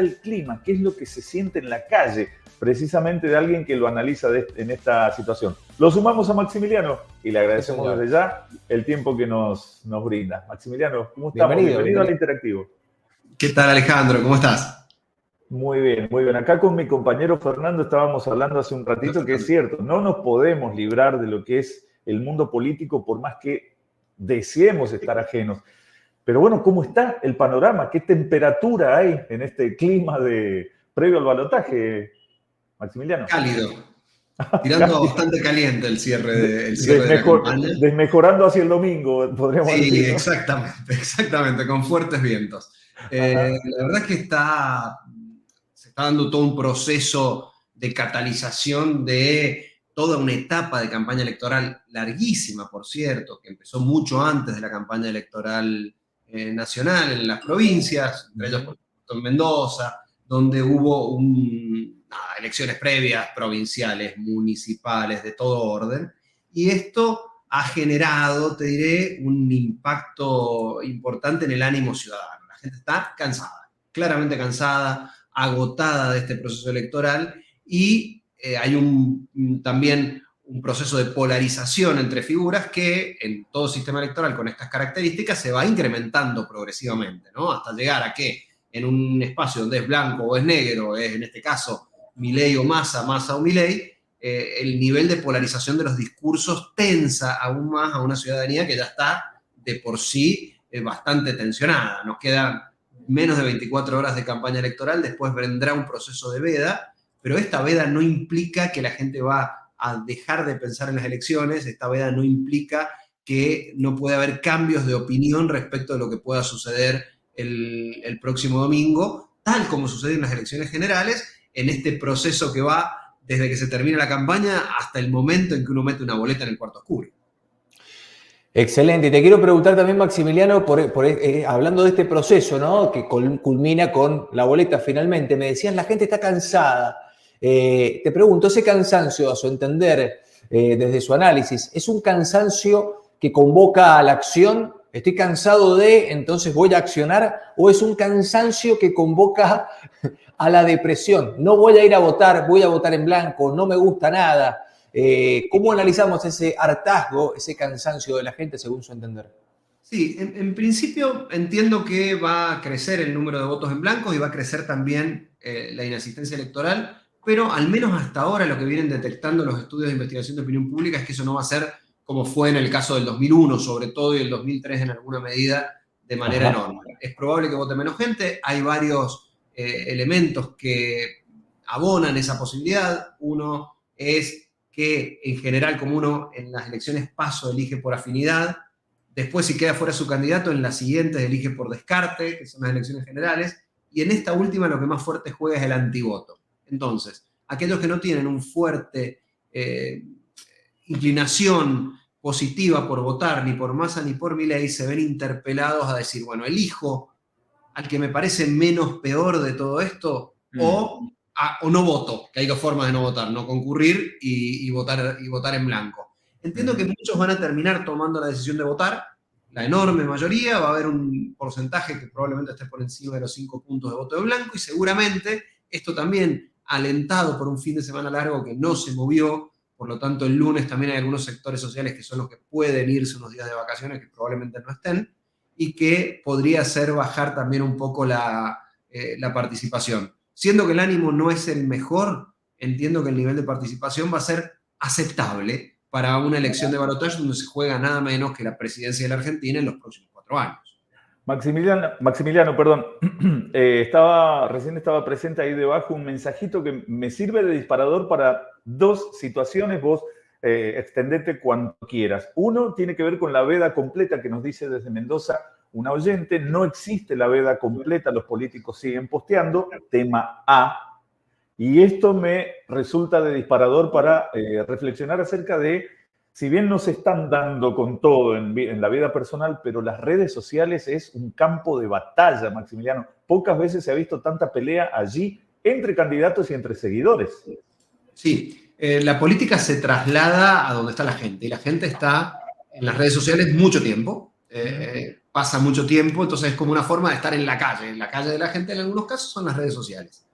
el clima, qué es lo que se siente en la calle, precisamente de alguien que lo analiza en esta situación. Lo sumamos a Maximiliano y le agradecemos desde ya el tiempo que nos brinda. Maximiliano, ¿cómo estamos? Bienvenido al Interactivo. ¿Qué tal, Alejandro? ¿Cómo estás? Muy bien, muy bien. Acá con mi compañero Fernando estábamos hablando hace un ratito que es cierto, no nos podemos librar de lo que es el mundo político por más que deseemos estar ajenos. Pero bueno, ¿cómo está el panorama? ¿Qué temperatura hay en este clima previo al balotaje, Maximiliano? Cálido. Tirando bastante caliente el cierre de la campaña. Desmejorando hacia el domingo, podríamos decir, ¿no? Exactamente, con fuertes vientos. La verdad es que se está dando todo un proceso de catalización de toda una etapa de campaña electoral larguísima, por cierto, que empezó mucho antes de la campaña electoral nacional en las provincias, entre ellos en Mendoza, donde hubo elecciones previas, provinciales, municipales, de todo orden, y esto ha generado, te diré, un impacto importante en el ánimo ciudadano. La gente está cansada, claramente cansada, agotada de este proceso electoral, y hay también un proceso de polarización entre figuras que en todo sistema electoral con estas características se va incrementando progresivamente, ¿no? Hasta llegar a que en un espacio donde es blanco o es negro, es en este caso Milei o Massa, Massa o Milei, el nivel de polarización de los discursos tensa aún más a una ciudadanía que ya está de por sí bastante tensionada. Nos quedan menos de 24 horas de campaña electoral, después vendrá un proceso de veda, pero esta veda no implica que la gente va a dejar de pensar en las elecciones, esta veda no implica que no puede haber cambios de opinión respecto de lo que pueda suceder el próximo domingo, tal como sucede en las elecciones generales, en este proceso que va desde que se termina la campaña hasta el momento en que uno mete una boleta en el cuarto oscuro. Excelente. Y te quiero preguntar también, Maximiliano, hablando de este proceso, ¿no? Que culmina con la boleta finalmente. Me decías, la gente está cansada. Te pregunto, ese cansancio, a su entender, desde su análisis, ¿es un cansancio que convoca a la acción? ¿Estoy cansado entonces voy a accionar? ¿O es un cansancio que convoca a la depresión? No voy a ir a votar, voy a votar en blanco, no me gusta nada. ¿Cómo analizamos ese hartazgo, ese cansancio de la gente según su entender? Sí, en principio entiendo que va a crecer el número de votos en blanco y va a crecer también la inasistencia electoral, pero al menos hasta ahora lo que vienen detectando los estudios de investigación de opinión pública es que eso no va a ser como fue en el caso del 2001 sobre todo y el 2003 en alguna medida de manera enorme. Es probable que vote menos gente, hay varios elementos que abonan esa posibilidad. Uno es que en general, como uno en las elecciones paso elige por afinidad, después si queda fuera su candidato, en las siguientes elige por descarte, que son las elecciones generales, y en esta última lo que más fuerte juega es el antivoto. Entonces, aquellos que no tienen un fuerte inclinación positiva por votar ni por Massa ni por Milei se ven interpelados a decir, bueno, elijo al que me parece menos peor de todo esto o no voto, que hay dos formas de no votar, no concurrir y votar en blanco. Entiendo que muchos van a terminar tomando la decisión de votar, la enorme mayoría, va a haber un porcentaje que probablemente esté por encima de los 5 puntos de voto de blanco y seguramente esto también alentado por un fin de semana largo que no se movió. Por lo tanto, el lunes también hay algunos sectores sociales que son los que pueden irse unos días de vacaciones que probablemente no estén y que podría hacer bajar también un poco la participación. Siendo que el ánimo no es el mejor, entiendo que el nivel de participación va a ser aceptable para una elección de balotaje donde se juega nada menos que la presidencia de la Argentina en los próximos 4 años. Maximiliano, perdón, recién estaba presente ahí debajo un mensajito que me sirve de disparador para dos situaciones, vos extendete cuando quieras. Uno tiene que ver con la veda completa que nos dice desde Mendoza una oyente, no existe la veda completa, los políticos siguen posteando, tema A, y esto me resulta de disparador para reflexionar acerca de si bien no se están dando con todo en la vida personal, pero las redes sociales es un campo de batalla, Maximiliano. Pocas veces se ha visto tanta pelea allí entre candidatos y entre seguidores. Sí, la política se traslada a donde está la gente, y la gente está en las redes sociales mucho tiempo. pasa mucho tiempo, entonces es como una forma de estar en la calle de la gente en algunos casos son las redes sociales.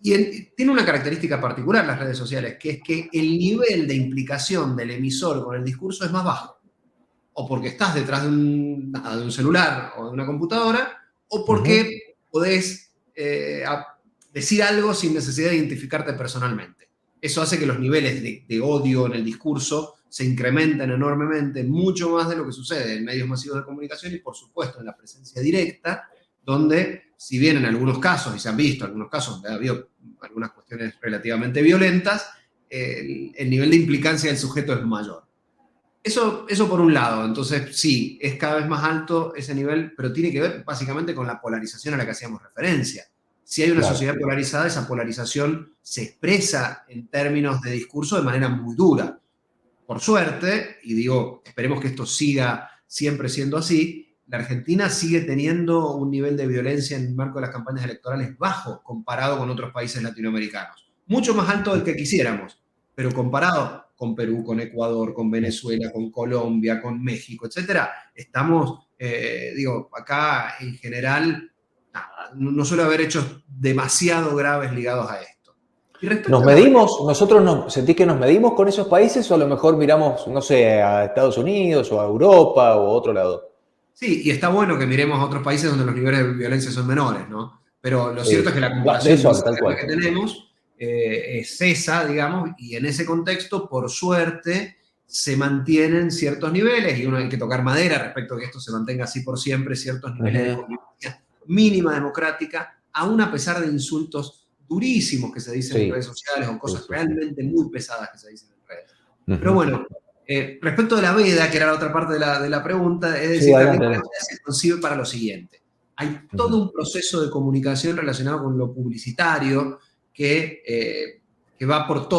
Y tiene una característica particular las redes sociales, que es que el nivel de implicación del emisor con el discurso es más bajo. O porque estás detrás de un celular o de una computadora, o porque podés decir algo sin necesidad de identificarte personalmente. Eso hace que los niveles de odio en el discurso se incrementen enormemente, mucho más de lo que sucede en medios masivos de comunicación y, por supuesto, en la presencia directa, donde, si bien en algunos casos, y se han visto algunos casos donde ha habido algunas cuestiones relativamente violentas, el nivel de implicancia del sujeto es mayor. Eso por un lado. Entonces, sí, es cada vez más alto ese nivel, pero tiene que ver básicamente con la polarización a la que hacíamos referencia. Si hay una sociedad polarizada, esa polarización se expresa en términos de discurso de manera muy dura. Por suerte, y digo, esperemos que esto siga siempre siendo así, la Argentina sigue teniendo un nivel de violencia en el marco de las campañas electorales bajo comparado con otros países latinoamericanos. Mucho más alto del que quisiéramos, pero comparado con Perú, con Ecuador, con Venezuela, con Colombia, con México, etcétera, estamos, acá en general, no suele haber hechos demasiado graves ligados a esto. ¿Nos medimos? ¿Nosotros sentís que nos medimos con esos países o a lo mejor miramos, no sé, a Estados Unidos o a Europa o a otro lado? Sí, y está bueno que miremos a otros países donde los niveles de violencia son menores, ¿no? Pero lo cierto es que la comparación que tenemos es esa, digamos, y en ese contexto, por suerte, se mantienen ciertos niveles, y uno hay que tocar madera respecto a que esto se mantenga así por siempre, ciertos niveles de convivencia mínima democrática, aún a pesar de insultos durísimos que se dicen en redes sociales o cosas realmente muy pesadas que se dicen en redes. Pero bueno, respecto de la veda, que era la otra parte de la pregunta, es decir, la veda se concibe para lo siguiente. Hay todo un proceso de comunicación relacionado con lo publicitario que va por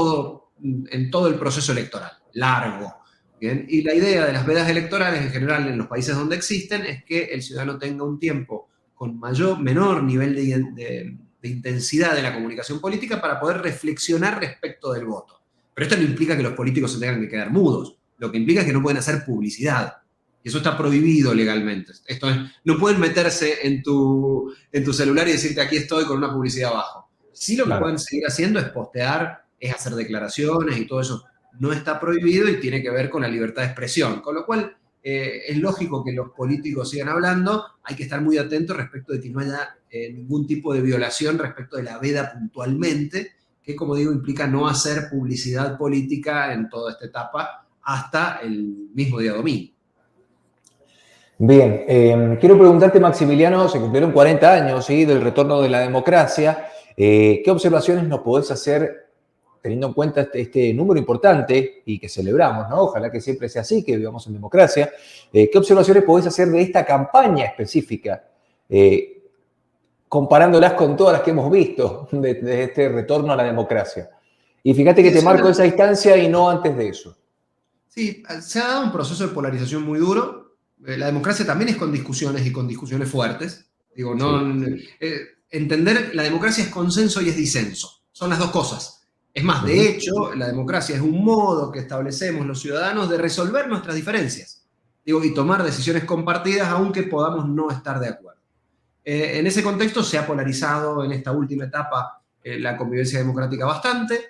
en todo el proceso electoral, largo. ¿Bien? Y la idea de las vedas electorales, en general en los países donde existen, es que el ciudadano tenga un tiempo con menor nivel de intensidad de la comunicación política para poder reflexionar respecto del voto. Pero esto no implica que los políticos se tengan que quedar mudos. Lo que implica es que no pueden hacer publicidad. Y eso está prohibido legalmente. Esto es, no pueden meterse en tu celular y decirte aquí estoy con una publicidad abajo. Sí, lo que pueden seguir haciendo es postear, es hacer declaraciones y todo eso. No está prohibido y tiene que ver con la libertad de expresión. Con lo cual, es lógico que los políticos sigan hablando. Hay que estar muy atentos respecto de que no haya ningún tipo de violación respecto de la veda puntualmente, que, como digo, implica no hacer publicidad política en toda esta etapa hasta el mismo día domingo. Bien, quiero preguntarte, Maximiliano, se cumplieron 40 años, ¿sí?, del retorno de la democracia. ¿Qué observaciones nos podés hacer teniendo en cuenta este número importante y que celebramos, ¿no? Ojalá que siempre sea así, que vivamos en democracia. ¿Qué observaciones podés hacer de esta campaña específica, comparándolas con todas las que hemos visto de este retorno a la democracia? Y fíjate que te marco esa distancia y no antes de eso. Sí, se ha dado un proceso de polarización muy duro. La democracia también es con discusiones y con discusiones fuertes. Digo, entender la democracia es consenso y es disenso. Son las dos cosas. Es más, de hecho, la democracia es un modo que establecemos los ciudadanos de resolver nuestras diferencias. Digo, y tomar decisiones compartidas aunque podamos no estar de acuerdo. En ese contexto se ha polarizado en esta última etapa la convivencia democrática bastante.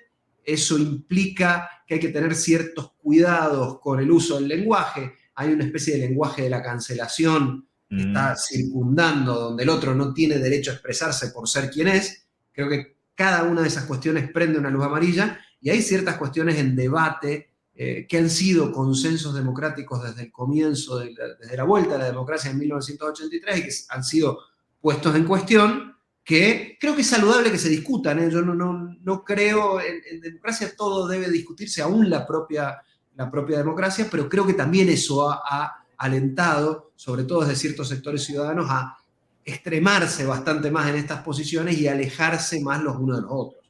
Eso implica que hay que tener ciertos cuidados con el uso del lenguaje. Hay una especie de lenguaje de la cancelación que está circundando, donde el otro no tiene derecho a expresarse por ser quien es. Creo que cada una de esas cuestiones prende una luz amarilla y hay ciertas cuestiones en debate que han sido consensos democráticos desde el comienzo, desde la vuelta a la democracia en 1983 y que han sido puestos en cuestión, que creo que es saludable que se discutan. Yo no creo, en democracia todo debe discutirse, aún la propia democracia, pero creo que también eso ha alentado, sobre todo desde ciertos sectores ciudadanos, a extremarse bastante más en estas posiciones y alejarse más los unos de los otros.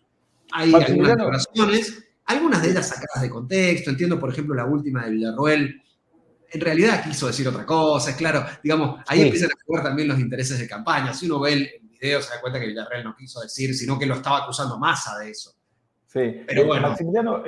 Hay algunas declaraciones, algunas de ellas sacadas de contexto. Entiendo, por ejemplo, la última de Villarroel. En realidad quiso decir otra cosa, es claro. Digamos, ahí empiezan a jugar también los intereses de campaña. Si uno ve el video se da cuenta que Villarroel no quiso decir, sino que lo estaba acusando Massa de eso. Sí, Pero bueno. Maximiliano,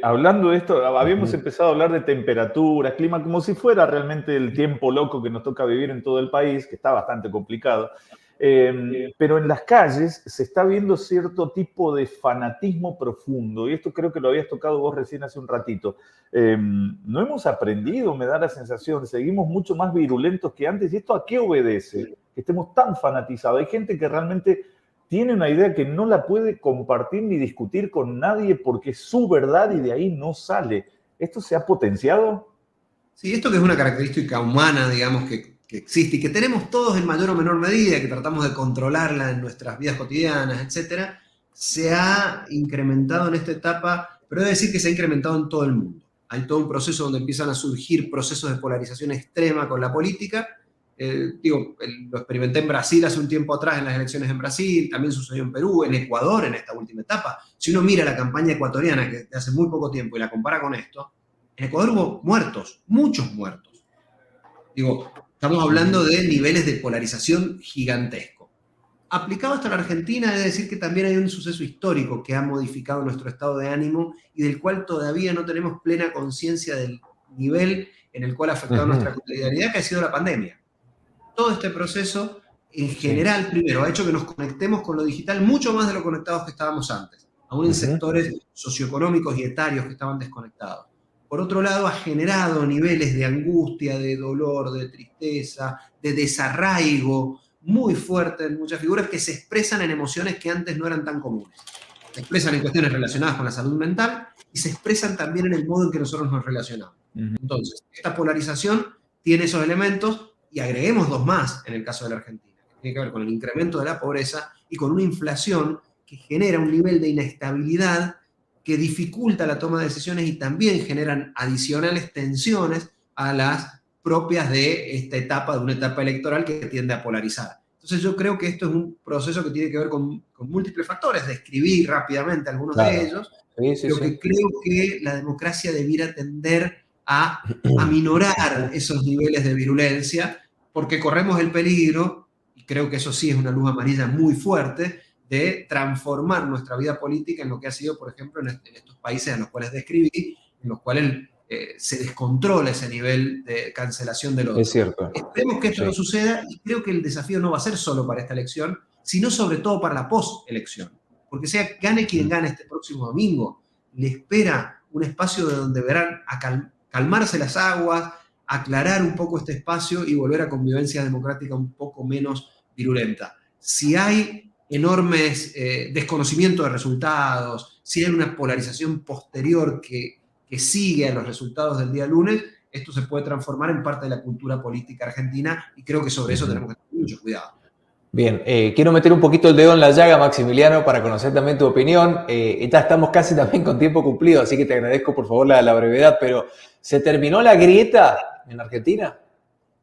hablando de esto, habíamos empezado a hablar de temperaturas, clima, como si fuera realmente el tiempo loco que nos toca vivir en todo el país, que está bastante complicado. Pero en las calles se está viendo cierto tipo de fanatismo profundo, y esto creo que lo habías tocado vos recién hace un ratito. No hemos aprendido, me da la sensación, seguimos mucho más virulentos que antes, y ¿esto a qué obedece? Que estemos tan fanatizados. Hay gente que realmente tiene una idea que no la puede compartir ni discutir con nadie porque es su verdad y de ahí no sale. ¿Esto se ha potenciado? Sí, esto que es una característica humana, digamos, que existe y que tenemos todos en mayor o menor medida, que tratamos de controlarla en nuestras vidas cotidianas, etcétera, se ha incrementado en esta etapa, pero he de decir que se ha incrementado en todo el mundo. Hay todo un proceso donde empiezan a surgir procesos de polarización extrema con la política. Lo experimenté en Brasil hace un tiempo atrás en las elecciones en Brasil, también sucedió en Perú, en Ecuador en esta última etapa. Si uno mira la campaña ecuatoriana que de hace muy poco tiempo y la compara con esto, en Ecuador hubo muertos, muchos muertos. Estamos hablando de niveles de polarización gigantesco. Aplicado hasta la Argentina, es decir que también hay un suceso histórico que ha modificado nuestro estado de ánimo y del cual todavía no tenemos plena conciencia del nivel en el cual ha afectado nuestra cotidianidad, que ha sido la pandemia. Todo este proceso, en general, primero, ha hecho que nos conectemos con lo digital mucho más de lo conectados que estábamos antes, aún en sectores socioeconómicos y etarios que estaban desconectados. Por otro lado, ha generado niveles de angustia, de dolor, de tristeza, de desarraigo muy fuertes en muchas figuras que se expresan en emociones que antes no eran tan comunes. Se expresan en cuestiones relacionadas con la salud mental y se expresan también en el modo en que nosotros nos relacionamos. Entonces, esta polarización tiene esos elementos. Y agreguemos dos más en el caso de la Argentina, que tiene que ver con el incremento de la pobreza y con una inflación que genera un nivel de inestabilidad que dificulta la toma de decisiones y también generan adicionales tensiones a las propias de esta etapa, de una etapa electoral que tiende a polarizar. Entonces yo creo que esto es un proceso que tiene que ver con múltiples factores, describí rápidamente algunos de ellos, pero que creo que la democracia debiera tender a aminorar esos niveles de virulencia, porque corremos el peligro, y creo que eso sí es una luz amarilla muy fuerte, de transformar nuestra vida política en lo que ha sido, por ejemplo, en estos países en los cuales describí, en los cuales se descontrola ese nivel de cancelación del otro. Es cierto. Esperemos que esto no suceda, y creo que el desafío no va a ser solo para esta elección, sino sobre todo para la post-elección. Porque sea gane quien gane este próximo domingo, le espera un espacio de donde verán calmarse las aguas, aclarar un poco este espacio y volver a convivencia democrática un poco menos virulenta. Si hay enormes desconocimiento de resultados, si hay una polarización posterior que sigue a los resultados del día lunes, esto se puede transformar en parte de la cultura política argentina y creo que sobre eso tenemos que tener mucho cuidado. Bien, quiero meter un poquito el dedo en la llaga, Maximiliano, para conocer también tu opinión. Ya estamos casi también con tiempo cumplido, así que te agradezco por favor la brevedad, pero ¿se terminó la grieta en Argentina?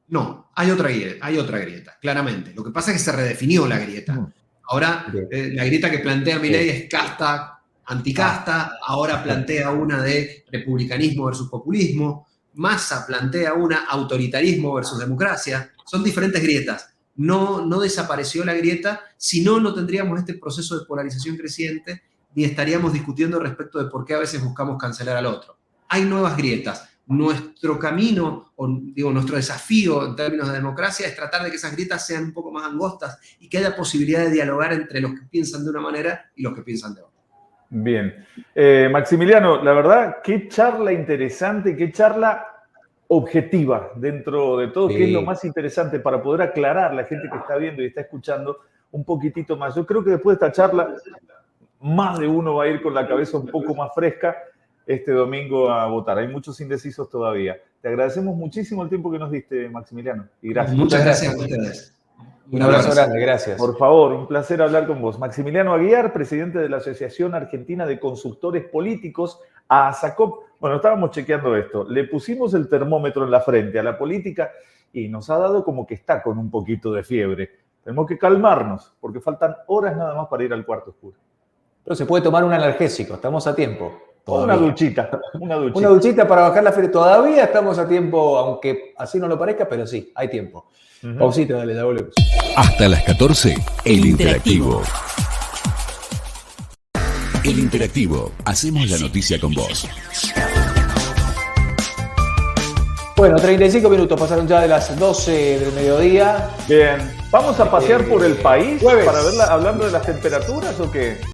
No, hay otra grieta, claramente. Lo que pasa es que se redefinió la grieta. Ahora, la grieta que plantea Milei es casta, anticasta, ahora plantea una de republicanismo versus populismo, Massa plantea una autoritarismo versus democracia. Son diferentes grietas. No desapareció la grieta, si no, no tendríamos este proceso de polarización creciente ni estaríamos discutiendo respecto de por qué a veces buscamos cancelar al otro. Hay nuevas grietas. Nuestro camino, nuestro desafío en términos de democracia es tratar de que esas grietas sean un poco más angostas y que haya posibilidad de dialogar entre los que piensan de una manera y los que piensan de otra. Bien. Maximiliano, la verdad, qué charla interesante, qué charla objetiva dentro de todo, que es lo más interesante para poder aclarar a la gente que está viendo y está escuchando un poquitito más. Yo creo que después de esta charla, más de uno va a ir con la cabeza un poco más fresca este domingo a votar. Hay muchos indecisos todavía. Te agradecemos muchísimo el tiempo que nos diste, Maximiliano. Y gracias. Muchas gracias a ustedes. Un abrazo grande, gracias. Por favor, un placer hablar con vos. Maximiliano Aguiar, presidente de la Asociación Argentina de Consultores Políticos, a ASACOP. Bueno, estábamos chequeando esto. Le pusimos el termómetro en la frente a la política y nos ha dado como que está con un poquito de fiebre. Tenemos que calmarnos porque faltan horas nada más para ir al cuarto oscuro. Pero se puede tomar un analgésico, estamos a tiempo. Una duchita. Una duchita para bajar la fiebre. Todavía estamos a tiempo, aunque así no lo parezca, pero sí, hay tiempo. Pausita, dale, ya volvemos. Hasta las 14, El Interactivo. El Interactivo. Hacemos la noticia con vos. Bueno, 35 minutos pasaron ya de las 12 del mediodía. Bien, ¿vamos a pasear por el país jueves. para verla hablando de las temperaturas o qué?